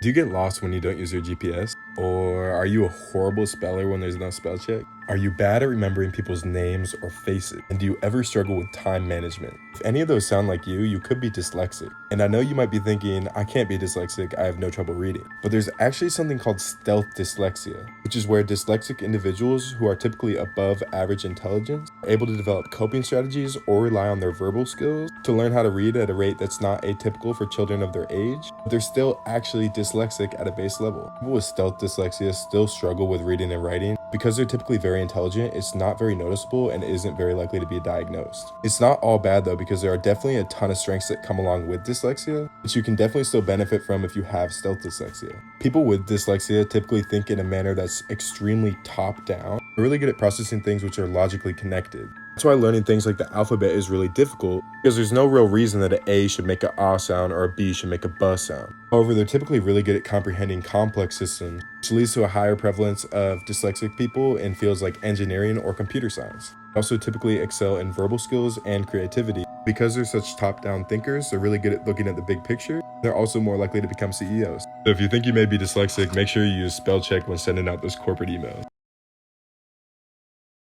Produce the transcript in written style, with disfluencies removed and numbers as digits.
Do you get lost when you don't use your GPS? Or are you a horrible speller when there's no spell check? Are you bad at remembering people's names or faces? And do you ever struggle with time management? If any of those sound like you could be dyslexic. And I know you might be thinking, I can't be dyslexic, I have no trouble reading. But there's actually something called stealth dyslexia, which is where dyslexic individuals who are typically above average intelligence are able to develop coping strategies or rely on their verbal skills to learn how to read at a rate that's not atypical for children of their age. But they're still actually dyslexic at a base level. People with stealth dyslexia still struggle with reading and writing. Because they're typically very intelligent, it's not very noticeable and isn't very likely to be diagnosed. It's not all bad though, because there are definitely a ton of strengths that come along with dyslexia, which you can definitely still benefit from if you have stealth dyslexia. People with dyslexia typically think in a manner that's extremely top down. They're really good at processing things which are logically connected. That's why learning things like the alphabet is really difficult, because there's no real reason that an A should make an ah sound or a B should make a buh sound. However, they're typically really good at comprehending complex systems, which leads to a higher prevalence of dyslexic people in fields like engineering or computer science. They also typically excel in verbal skills and creativity. Because they're such top-down thinkers, they're really good at looking at the big picture. They're also more likely to become CEOs. So if you think you may be dyslexic, make sure you use spell check when sending out those corporate emails.